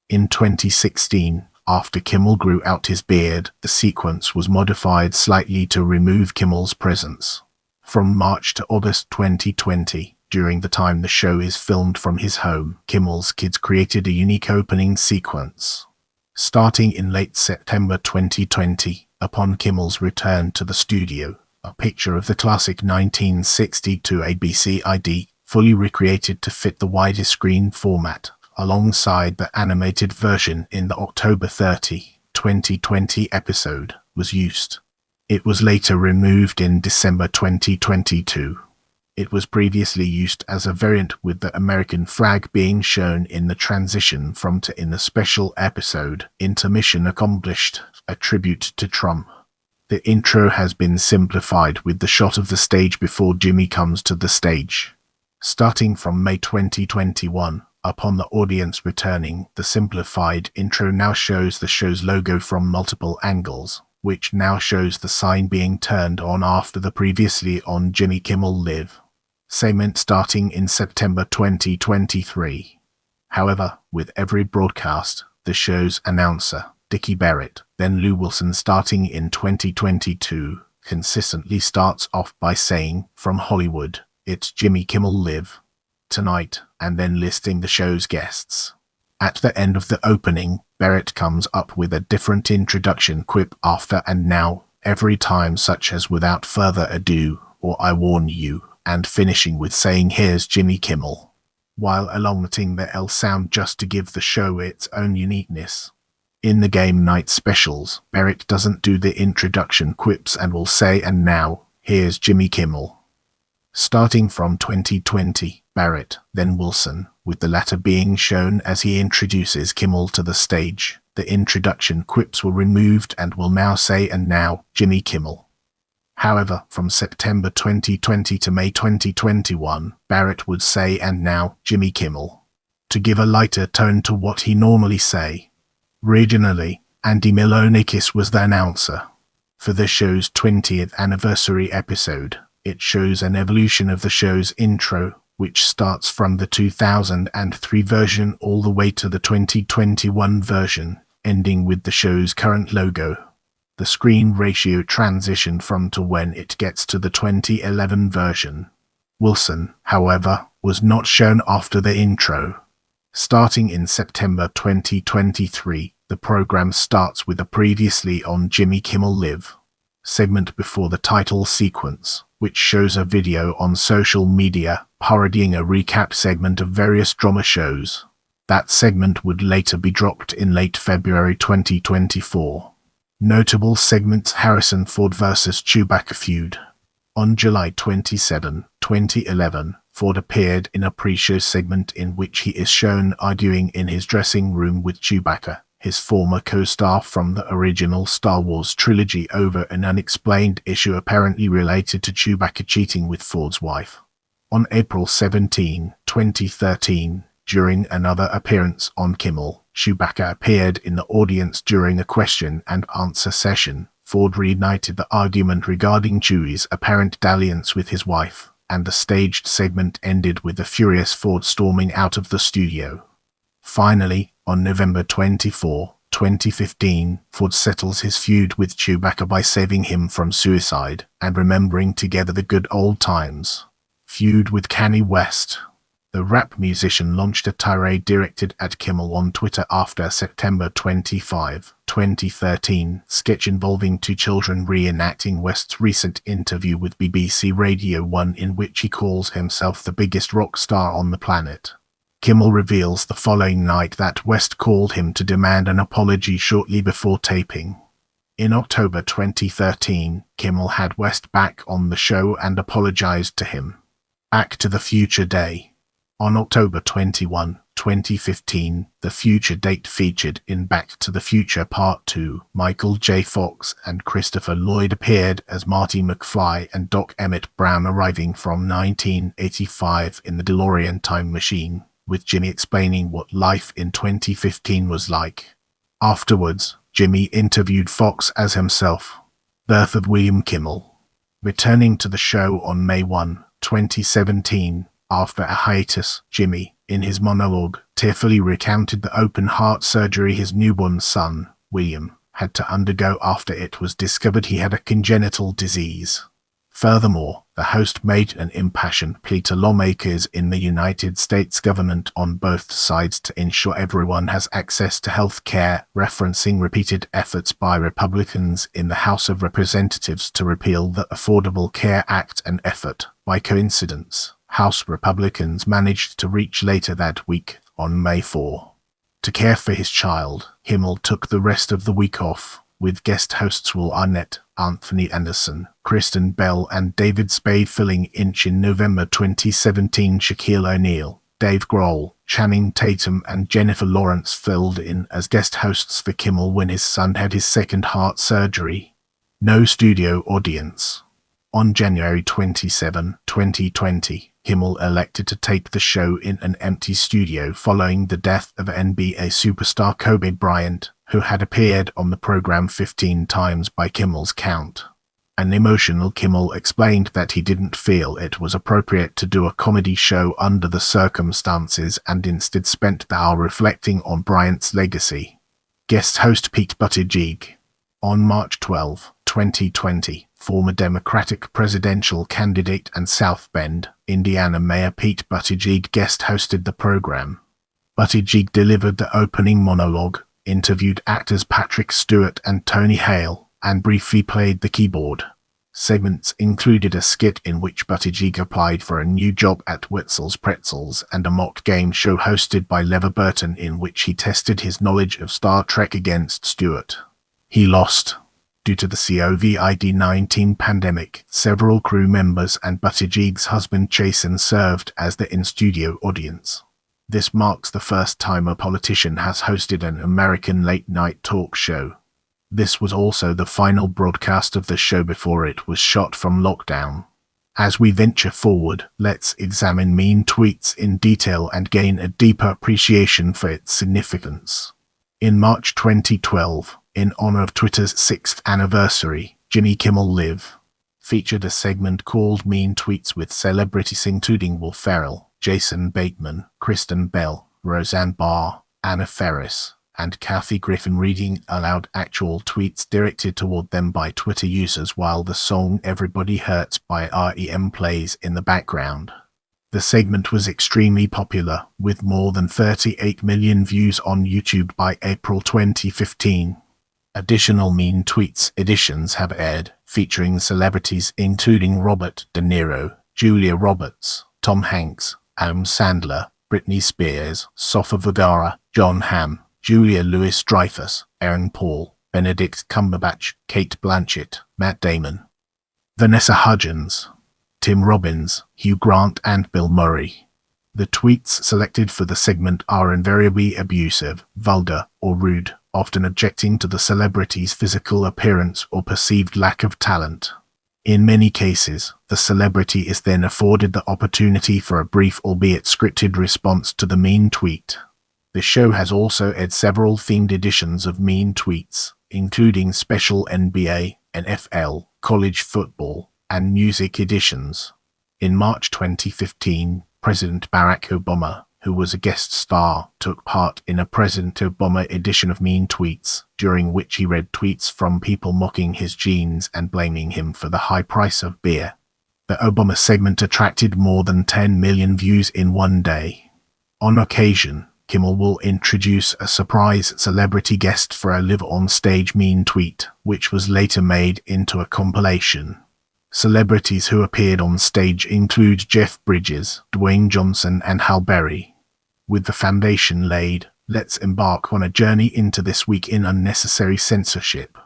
In 2016, after Kimmel grew out his beard, the sequence was modified slightly to remove Kimmel's presence. From March to August 2020, during the time the show is filmed from his home, Kimmel's kids created a unique opening sequence. Starting in late September 2020, upon Kimmel's return to the studio, a picture of the classic 1962 ABC ID, fully recreated to fit the widest screen format, alongside the animated version in the October 30, 2020 episode, was used. It was later removed in December 2022. It was previously used as a variant with the American flag being shown in the transition from to in the special episode Intermission Accomplished, a tribute to Trump. The intro has been simplified with the shot of the stage before Jimmy comes to the stage. Starting from May 2021, upon the audience returning, the simplified intro now shows the show's logo from multiple angles, which now shows the sign being turned on after the previously on Jimmy Kimmel Live segment starting in September 2023. However, with every broadcast, the show's announcer, Dickie Barrett, then Lou Wilson starting in 2022, consistently starts off by saying, "From Hollywood, it's Jimmy Kimmel Live tonight," and then listing the show's guests. At the end of the opening, Barrett comes up with a different introduction quip after "and now," every time, such as "without further ado," or "I warn you," and finishing with saying "Here's Jimmy Kimmel," while elongating the L sound just to give the show its own uniqueness. In the game night specials, Barrett doesn't do the introduction quips and will say "And now, here's Jimmy Kimmel." Starting from 2020, Barrett, then Wilson, with the latter being shown as he introduces Kimmel to the stage. The introduction quips were removed and will now say "And now, Jimmy Kimmel." However, from September 2020 to May 2021, Barrett would say "And now, Jimmy Kimmel," to give a lighter tone to what he normally say. Originally, Andy Milonakis was the announcer. For the show's 20th anniversary episode, it shows an evolution of the show's intro, which starts from the 2003 version all the way to the 2021 version, ending with the show's current logo. The screen ratio transitioned from to when it gets to the 2011 version. Wilson, however, was not shown after the intro. Starting in September 2023, the program starts with a previously on Jimmy Kimmel Live segment before the title sequence, which shows a video on social media parodying a recap segment of various drama shows. That segment would later be dropped in late February 2024. Notable segments: Harrison Ford vs. Chewbacca feud. On July 27, 2011, Ford appeared in a pre-show segment in which he is shown arguing in his dressing room with Chewbacca, his former co-star from the original Star Wars trilogy, over an unexplained issue apparently related to Chewbacca cheating with Ford's wife. On April 17, 2013, during another appearance on Kimmel, Chewbacca appeared in the audience during a question and answer session. Ford reignited the argument regarding Chewie's apparent dalliance with his wife, and the staged segment ended with the furious Ford storming out of the studio. Finally, on November 24, 2015, Ford settles his feud with Chewbacca by saving him from suicide and remembering together the good old times. Feud with Kanye West. The rap musician launched a tirade directed at Kimmel on Twitter after a September 25, 2013 sketch involving two children reenacting West's recent interview with BBC Radio 1, in which he calls himself the biggest rock star on the planet. Kimmel reveals the following night that West called him to demand an apology shortly before taping. In October 2013, Kimmel had West back on the show and apologized to him. Back to the Future Day. On October 21, 2015, the future date featured in Back to the Future Part 2. Michael J. Fox and Christopher Lloyd appeared as Marty McFly and Doc Emmett Brown, arriving from 1985 in the DeLorean time machine, with Jimmy explaining what life in 2015 was like. Afterwards, Jimmy interviewed Fox as himself. Birth of William Kimmel. Returning to the show on May 1, 2017, after a hiatus, Jimmy, in his monologue, tearfully recounted the open heart surgery his newborn son, William, had to undergo after it was discovered he had a congenital disease. Furthermore, the host made an impassioned plea to lawmakers in the United States government on both sides to ensure everyone has access to health care, referencing repeated efforts by Republicans in the House of Representatives to repeal the Affordable Care Act, an effort, by coincidence, House Republicans managed to reach later that week, on May 4. To care for his child, Kimmel took the rest of the week off, with guest hosts Will Arnett, Anthony Anderson, Kristen Bell and David Spade filling in. In November 2017, Shaquille O'Neal, Dave Grohl, Channing Tatum and Jennifer Lawrence filled in as guest hosts for Kimmel when his son had his second heart surgery. No studio audience. On January 27, 2020, Kimmel elected to tape the show in an empty studio following the death of NBA superstar Kobe Bryant, who had appeared on the program 15 times by Kimmel's count. An emotional Kimmel explained that he didn't feel it was appropriate to do a comedy show under the circumstances and instead spent the hour reflecting on Bryant's legacy. Guest host Pete Buttigieg. On March 12, 2020, former Democratic presidential candidate and South Bend, Indiana Mayor Pete Buttigieg guest hosted the program. Buttigieg delivered the opening monologue, interviewed actors Patrick Stewart and Tony Hale, and briefly played the keyboard. Segments included a skit in which Buttigieg applied for a new job at Wetzel's Pretzels and a mock game show hosted by LeVar Burton in which he tested his knowledge of Star Trek against Stewart. He lost. Due to the COVID-19 pandemic, several crew members and Buttigieg's husband Jason served as the in-studio audience. This marks the first time a politician has hosted an American late-night talk show. This was also the final broadcast of the show before it was shot from lockdown. As we venture forward, let's examine mean tweets in detail and gain a deeper appreciation for its significance. In March 2012, in honor of Twitter's 6th anniversary, Jimmy Kimmel Live featured a segment called Mean Tweets with celebrities including Will Ferrell, Jason Bateman, Kristen Bell, Roseanne Barr, Anna Faris, and Kathy Griffin reading aloud actual tweets directed toward them by Twitter users while the song Everybody Hurts by REM plays in the background. The segment was extremely popular, with more than 38 million views on YouTube by April 2015. Additional Mean Tweets editions have aired, featuring celebrities including Robert De Niro, Julia Roberts, Tom Hanks, Adam Sandler, Britney Spears, Sofia Vergara, Jon Hamm, Julia Louis-Dreyfus, Aaron Paul, Benedict Cumberbatch, Kate Blanchett, Matt Damon, Vanessa Hudgens, Tim Robbins, Hugh Grant, and Bill Murray. The tweets selected for the segment are invariably abusive, vulgar, or rude, often objecting to the celebrity's physical appearance or perceived lack of talent. In many cases, the celebrity is then afforded the opportunity for a brief albeit scripted response to the mean tweet. The show has also aired several themed editions of Mean Tweets, including special NBA, NFL, college football, and music editions. In March 2015, President Barack Obama, who was a guest star, took part in a President Obama edition of Mean Tweets, during which he read tweets from people mocking his jeans and blaming him for the high price of beer. The Obama segment attracted more than 10 million views in one day. On occasion, Kimmel will introduce a surprise celebrity guest for a live-on-stage mean tweet, which was later made into a compilation. Celebrities who appeared on stage include Jeff Bridges, Dwayne Johnson, and Halle Berry. With the foundation laid, let's embark on a journey into this week in unnecessary censorship.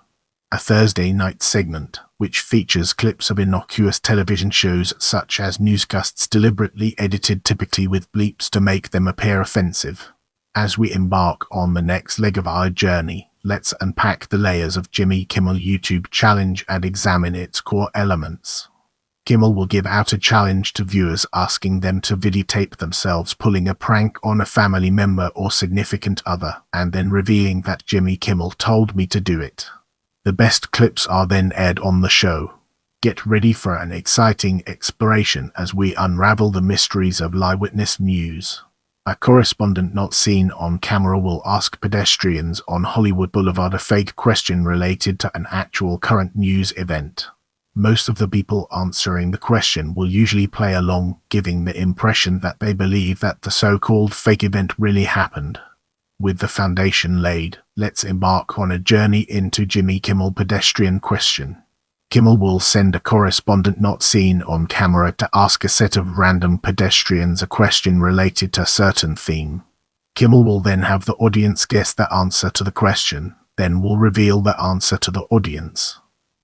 A Thursday night segment, which features clips of innocuous television shows such as newscasts deliberately edited typically with bleeps to make them appear offensive. As we embark on the next leg of our journey, let's unpack the layers of Jimmy Kimmel YouTube challenge and examine its core elements. Kimmel will give out a challenge to viewers asking them to videotape themselves pulling a prank on a family member or significant other, and then revealing that Jimmy Kimmel told me to do it. The best clips are then aired on the show. Get ready for an exciting exploration as we unravel the mysteries of eyewitness news. A correspondent not seen on camera will ask pedestrians on Hollywood Boulevard a fake question related to an actual current news event. Most of the people answering the question will usually play along, giving the impression that they believe that the so-called fake event really happened. With the foundation laid, let's embark on a journey into Jimmy Kimmel Pedestrian Question. Kimmel will send a correspondent not seen on camera to ask a set of random pedestrians a question related to a certain theme. Kimmel will then have the audience guess the answer to the question, then will reveal the answer to the audience.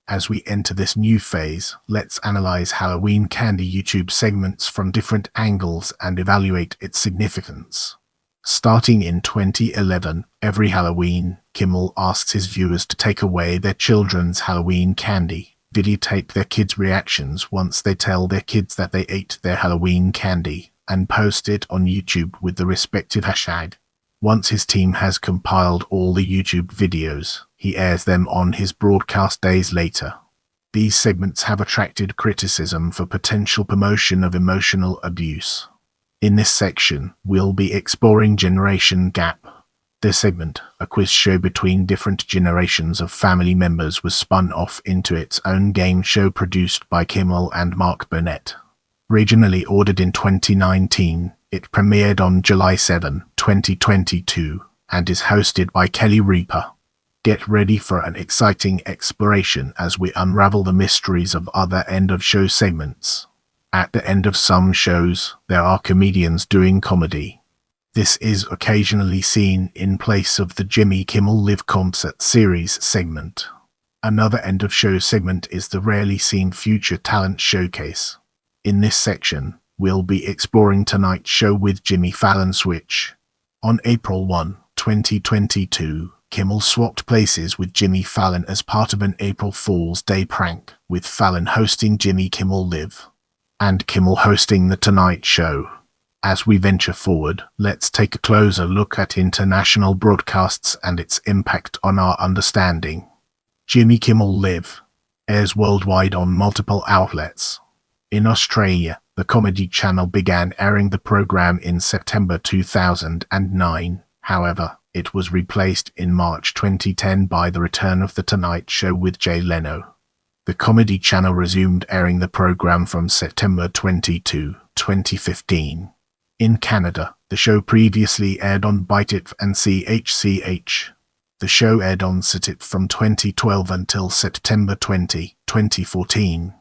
As we enter this new phase, let's analyze Halloween candy YouTube segments from different angles and evaluate its significance. Starting in 2011, every Halloween, Kimmel asks his viewers to take away their children's Halloween candy, videotape their kids' reactions once they tell their kids that they ate their Halloween candy, and post it on YouTube with the respective hashtag. Once his team has compiled all the YouTube videos, he airs them on his broadcast days later. These segments have attracted criticism for potential promotion of emotional abuse. In this section, we'll be exploring Generation Gap. This segment, a quiz show between different generations of family members, was spun off into its own game show produced by Kimmel and Mark Burnett. Regionally ordered in 2019, it premiered on July 7, 2022, and is hosted by Kelly Ripa. Get ready for an exciting exploration as we unravel the mysteries of other end-of-show segments. At the end of some shows, there are comedians doing comedy. This is occasionally seen in place of the Jimmy Kimmel Live concert series segment. Another end-of-show segment is the rarely seen Future Talent Showcase. In this section, we'll be exploring tonight's show with Jimmy Fallon Switch. On April 1, 2022, Kimmel swapped places with Jimmy Fallon as part of an April Fool's Day prank, with Fallon hosting Jimmy Kimmel Live and Kimmel hosting The Tonight Show. As we venture forward, let's take a closer look at international broadcasts and its impact on our understanding. Jimmy Kimmel Live airs worldwide on multiple outlets. In Australia, the Comedy Channel began airing the program in September 2009. However, it was replaced in March 2010 by the return of The Tonight Show with Jay Leno. The Comedy Channel resumed airing the program from September 22, 2015. In Canada, the show previously aired on BiteIt and CHCH. The show aired on SATIT from 2012 until September 20, 2014.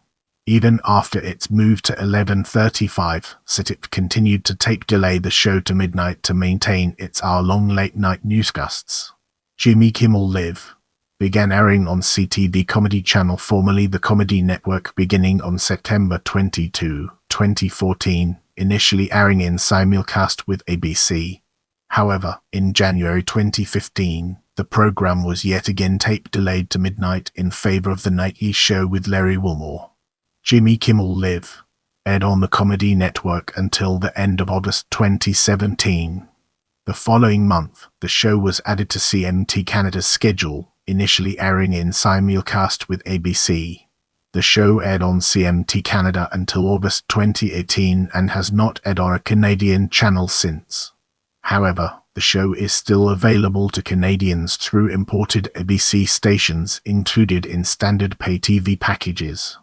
Even after its move to 11:35, SATIT continued to tape delay the show to midnight to maintain its hour-long late-night newscasts. Jimmy Kimmel Live began airing on CTV Comedy Channel, formerly the Comedy Network, beginning on September 22, 2014, initially airing in simulcast with ABC. However, in January 2015, the program was yet again tape delayed to midnight in favor of The Nightly Show with Larry Wilmore. Jimmy Kimmel Live aired on the Comedy Network until the end of August 2017. The following month, the show was added to CMT Canada's schedule, initially airing in simulcast with ABC. The show aired on CMT Canada until August 2018 and has not aired on a Canadian channel since. However, the show is still available to Canadians through imported ABC stations included in standard pay TV packages.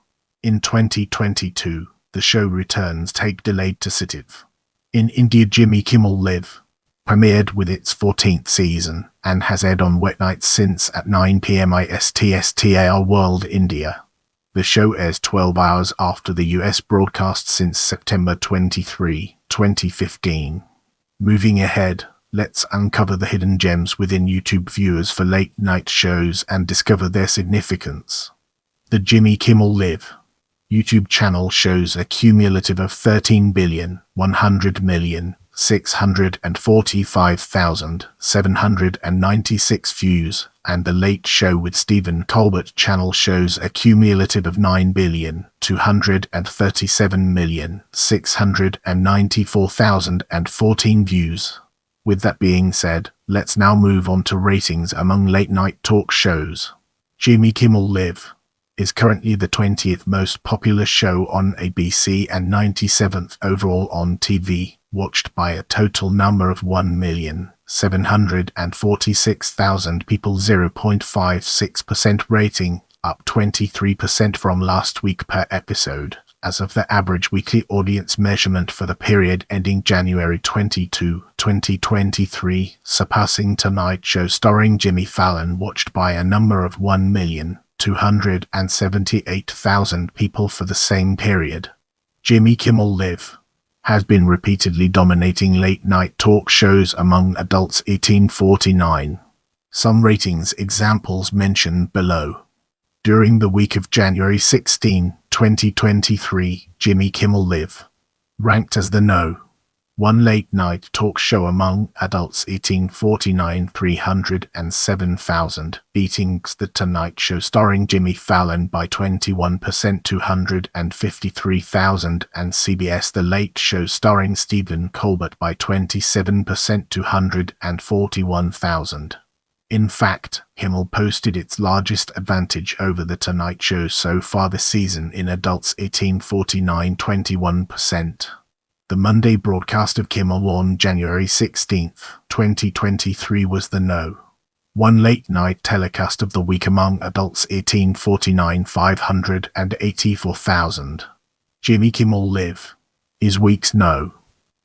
In 2022, the show returns tape delayed to SATIT. In India, Jimmy Kimmel Live premiered with its 14th season and has aired on weeknights since at 9 p.m. IST/STAR World India. The show airs 12 hours after the US broadcast since September 23, 2015. Moving ahead, let's uncover the hidden gems within YouTube viewers for late-night shows and discover their significance. The Jimmy Kimmel Live YouTube channel shows a cumulative of 13,100,645,796 views, and The Late Show with Stephen Colbert channel shows a cumulative of 9,237,694,014 views. With that being said, let's now move on to ratings among late-night talk shows. Jimmy Kimmel Live is currently the 20th most popular show on ABC and 97th overall on TV, watched by a total number of 1,746,000 people. 0.56% rating, up 23% from last week per episode, as of the average weekly audience measurement for the period ending January 22, 2023, surpassing Tonight Show starring Jimmy Fallon, watched by a number of 1,278,000 people for the same period. Jimmy Kimmel Live has been repeatedly dominating late-night talk shows among adults 18-49. Some ratings examples mentioned below. During the week of January 16, 2023, Jimmy Kimmel Live ranked as the No. 1 late-night talk show among adults 18-49, 307,000, beating The Tonight Show starring Jimmy Fallon by 21%, 253,000, and CBS The Late Show starring Stephen Colbert by 27%, 241,000. In fact, Kimmel posted its largest advantage over The Tonight Show so far this season in adults 18-49, 21%. The Monday broadcast of Kimmel on January 16, 2023 was the No. 1 late-night telecast of the week among adults 18-49, 584,000. Jimmy Kimmel Live is week's No.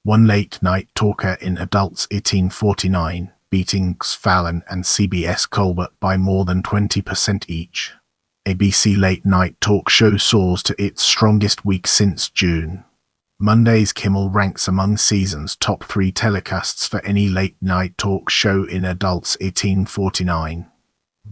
1 late-night talker in adults 18-49, beating Fallon and CBS Colbert by more than 20% each. ABC late-night talk show soars to its strongest week since June. Monday's Kimmel ranks among season's top 3 telecasts for any late-night talk show in adults 18-49.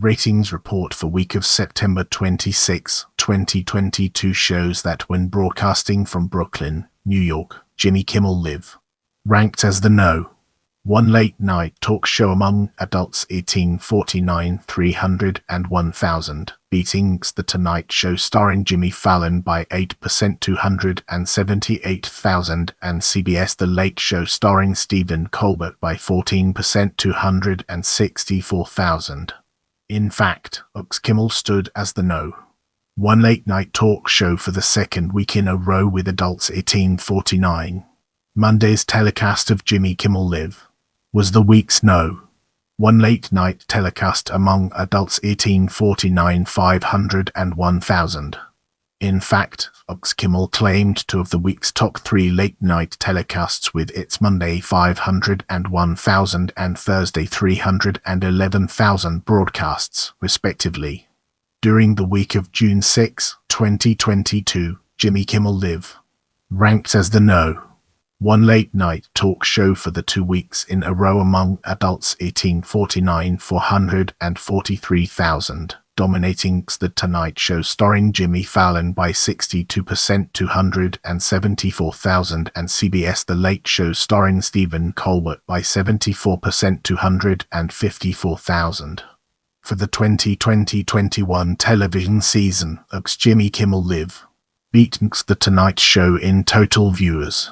Ratings report for week of September 26, 2022 shows that when broadcasting from Brooklyn, New York, Jimmy Kimmel Live ranked as the No. 1 late-night talk show among adults 18-49, 300 and 1,000, beating The Tonight Show starring Jimmy Fallon by 8%, 278,000, and CBS The Late Show starring Stephen Colbert by 14%, 264,000. In fact, Kimmel stood as the No. 1 late-night talk show for the second week in a row with adults 18-49. Monday's telecast of Jimmy Kimmel Live was the week's No. 1 late-night telecast among adults 18-49, 500 and 1,000. In fact, Kimmel claimed to have the week's top 3 late-night telecasts with its Monday 500 and 1,000 and Thursday 300 and 11,000 broadcasts, respectively. During the week of June 6, 2022, Jimmy Kimmel Live ranked as the No. 1 late-night talk show for the 2 weeks in a row among adults 18-49, 443,000, dominating The Tonight Show starring Jimmy Fallon by 62%, 274,000, and CBS The Late Show starring Stephen Colbert by 74%, 254,000. For the 2020-21 television season, Jimmy Kimmel Live beat The Tonight Show in total viewers.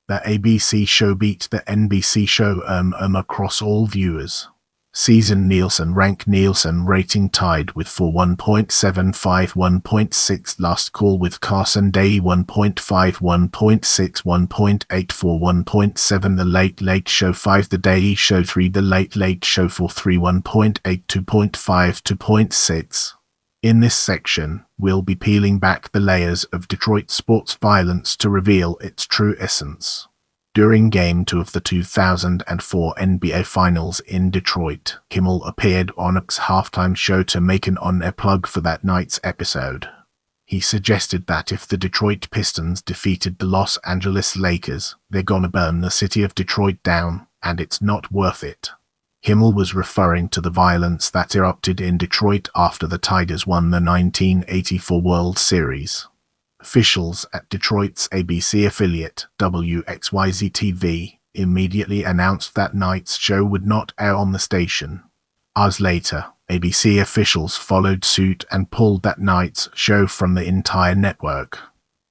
The ABC show beat the NBC show across all viewers. Season Nielsen rating tied with for 1.75, 1.6 Last Call with Carson Daly 1.5, 1.6, 1.84, 1.7 The Late Late Show 5 The Daily Show 3 The Late Late Show 4 3 1.8 2.5 2.6. In this section, we'll be peeling back the layers of Detroit sports violence to reveal its true essence. During Game 2 of the 2004 NBA Finals in Detroit, Kimmel appeared on X's halftime show to make an on-air plug for that night's episode. He suggested that if the Detroit Pistons defeated the Los Angeles Lakers, they're gonna burn the city of Detroit down, and it's not worth it. Kimmel was referring to the violence that erupted in Detroit after the Tigers won the 1984 World Series. Officials at Detroit's ABC affiliate, WXYZ-TV, immediately announced that night's show would not air on the station. Hours later, ABC officials followed suit and pulled that night's show from the entire network.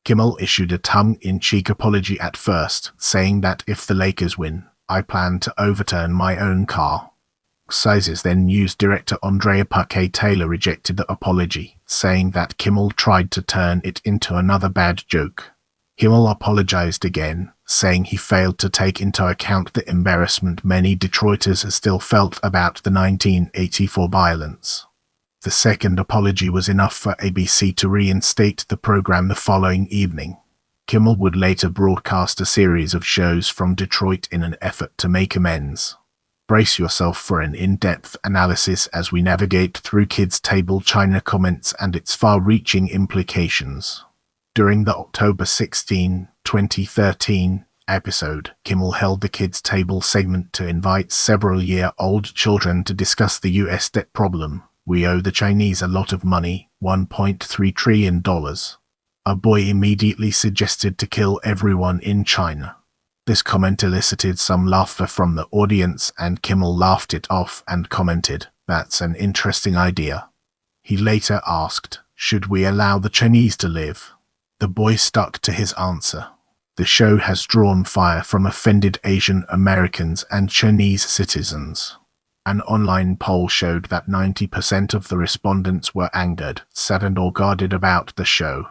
Kimmel issued a tongue-in-cheek apology at first, saying that if the Lakers win, I plan to overturn my own car. Scks then news director Andrea Paquet-Taylor rejected the apology, saying that Kimmel tried to turn it into another bad joke. Kimmel apologized again, saying he failed to take into account the embarrassment many Detroiters still felt about the 1984 violence. The second apology was enough for ABC to reinstate the program the following evening. Kimmel would later broadcast a series of shows from Detroit in an effort to make amends. Brace yourself for an in-depth analysis as we navigate through Kids Table China comments and its far-reaching implications. During the October 16, 2013 episode, Kimmel held the Kids Table segment to invite several-year-old children to discuss the U.S. debt problem. We owe the Chinese a lot of money, $1.3 trillion. A boy immediately suggested to kill everyone in China. This comment elicited some laughter from the audience, and Kimmel laughed it off and commented, "That's an interesting idea." He later asked, "Should we allow the Chinese to live?" The boy stuck to his answer. The show has drawn fire from offended Asian Americans and Chinese citizens. An online poll showed that 90% of the respondents were angered, saddened or guarded about the show.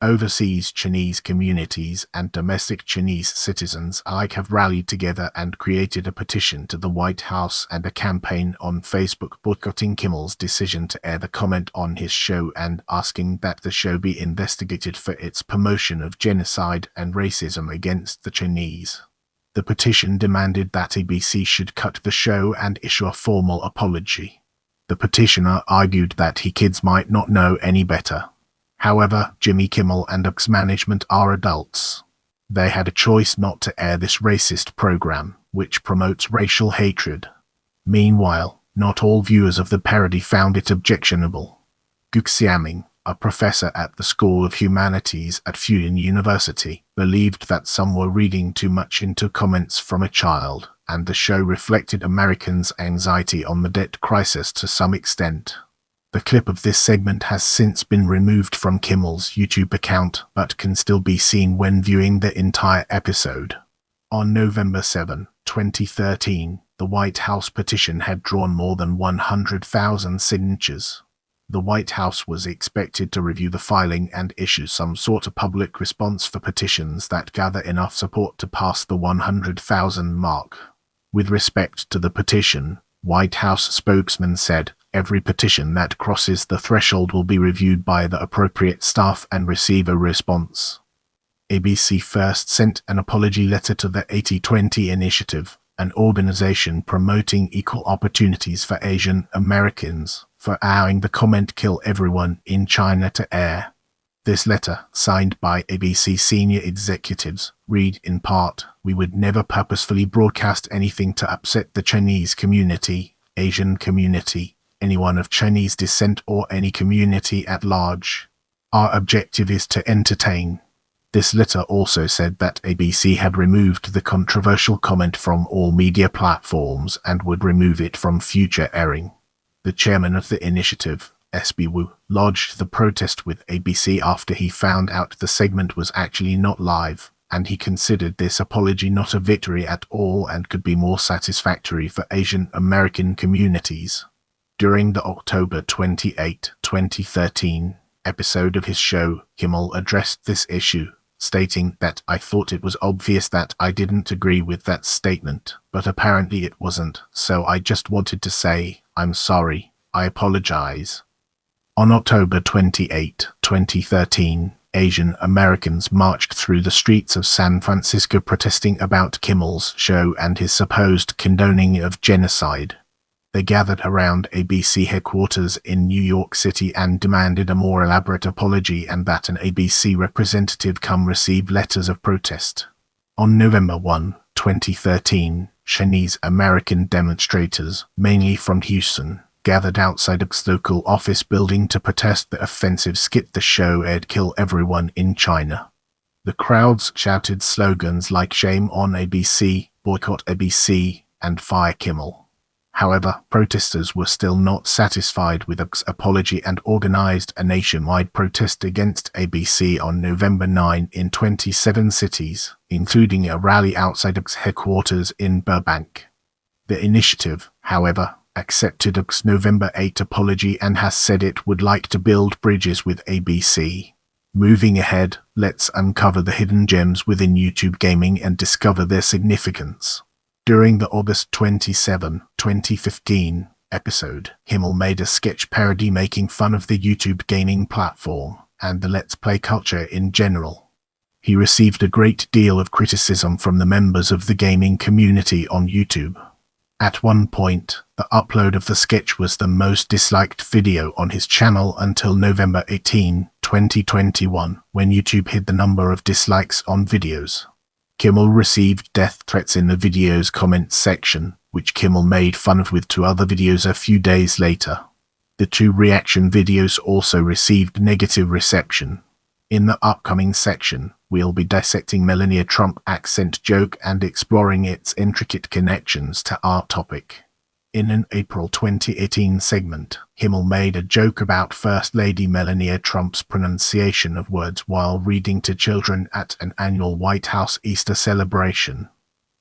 Overseas Chinese communities and domestic Chinese citizens alike have rallied together and created a petition to the White House and a campaign on Facebook boycotting Kimmel's decision to air the comment on his show and asking that the show be investigated for its promotion of genocide and racism against the Chinese. The petition demanded that ABC should cut the show and issue a formal apology. The petitioner argued that kids might not know any better. However, Jimmy Kimmel and Scks management are adults. They had a choice not to air this racist program, which promotes racial hatred. Meanwhile, not all viewers of the parody found it objectionable. Scks, a professor at the School of Humanities at Fudan University, believed that some were reading too much into comments from a child, and the show reflected Americans' anxiety on the debt crisis to some extent. The clip of this segment has since been removed from Kimmel's YouTube account, but can still be seen when viewing the entire episode. On November 7, 2013, the White House petition had drawn more than 100,000 signatures. The White House was expected to review the filing and issue some sort of public response for petitions that gather enough support to pass the 100,000 mark. With respect to the petition, White House spokesman said, "Every petition that crosses the threshold will be reviewed by the appropriate staff and receive a response." ABC first sent an apology letter to the 80/20 Initiative, an organization promoting equal opportunities for Asian Americans, for allowing the comment "Kill Everyone in China" to air. This letter, signed by ABC senior executives, read in part, "We would never purposefully broadcast anything to upset the Chinese community, Asian community, anyone of Chinese descent or any community at large. Our objective is to entertain." This letter also said that ABC had removed the controversial comment from all media platforms and would remove it from future airing. The chairman of the initiative, S.B. Wu, lodged the protest with ABC after he found out the segment was actually not live, and he considered this apology not a victory at all and could be more satisfactory for Asian American communities. During the October 28, 2013 episode of his show, Kimmel addressed this issue, stating that "I thought it was obvious that I didn't agree with that statement, but apparently it wasn't, so I just wanted to say, I'm sorry, I apologize." On October 28, 2013, Asian Americans marched through the streets of San Francisco protesting about Kimmel's show and his supposed condoning of genocide. They gathered around ABC headquarters in New York City and demanded a more elaborate apology and that an ABC representative come receive letters of protest. On November 1, 2013, Chinese American demonstrators, mainly from Houston, gathered outside Scks' local office building to protest the offensive skit the show aired "Kill Everyone in China." The crowds shouted slogans like "Shame on ABC," "Boycott ABC," and "Fire Kimmel." However, protesters were still not satisfied with Scks' apology and organized a nationwide protest against ABC on November 9 in 27 cities, including a rally outside Scks' headquarters in Burbank. The initiative, however, accepted Scks' November 8 apology and has said it would like to build bridges with ABC. Moving ahead, let's uncover the hidden gems within YouTube gaming and discover their significance. During the August 27, 2015 episode, Kimmel made a sketch parody making fun of the YouTube gaming platform and the Let's Play culture in general. He received a great deal of criticism from the members of the gaming community on YouTube. At one point, the upload of the sketch was the most disliked video on his channel until November 18, 2021, when YouTube hid the number of dislikes on videos. Kimmel received death threats in the video's comments section, which Kimmel made fun of with two other videos a few days later. The two reaction videos also received negative reception. In the upcoming section, we'll be dissecting Melania Trump accent joke and exploring its intricate connections to our topic. In an April 2018 segment, Kimmel made a joke about First Lady Melania Trump's pronunciation of words while reading to children at an annual White House Easter celebration.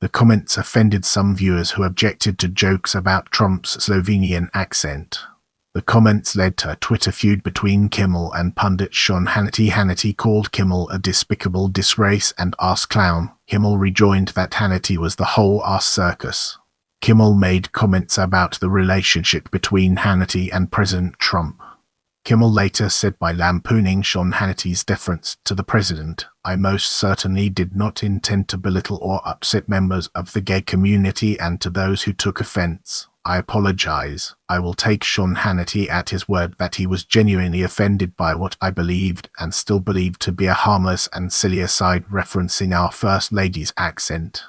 The comments offended some viewers who objected to jokes about Trump's Slovenian accent. The comments led to a Twitter feud between Kimmel and pundit Sean Hannity. Hannity called Kimmel a despicable disgrace and ass clown. Kimmel rejoined that Hannity was the whole ass circus. Kimmel made comments about the relationship between Hannity and President Trump. Kimmel later said, by lampooning Sean Hannity's deference to the president, "I most certainly did not intend to belittle or upset members of the gay community, and to those who took offense, I apologize. I will take Sean Hannity at his word that he was genuinely offended by what I believed and still believe to be a harmless and silly aside referencing our First Lady's accent."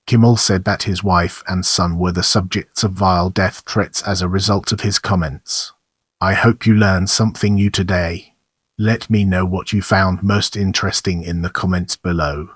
Kimmel said that his wife and son were the subjects of vile death threats as a result of his comments. "I hope you learned something new today. Let me know what you found most interesting in the comments below.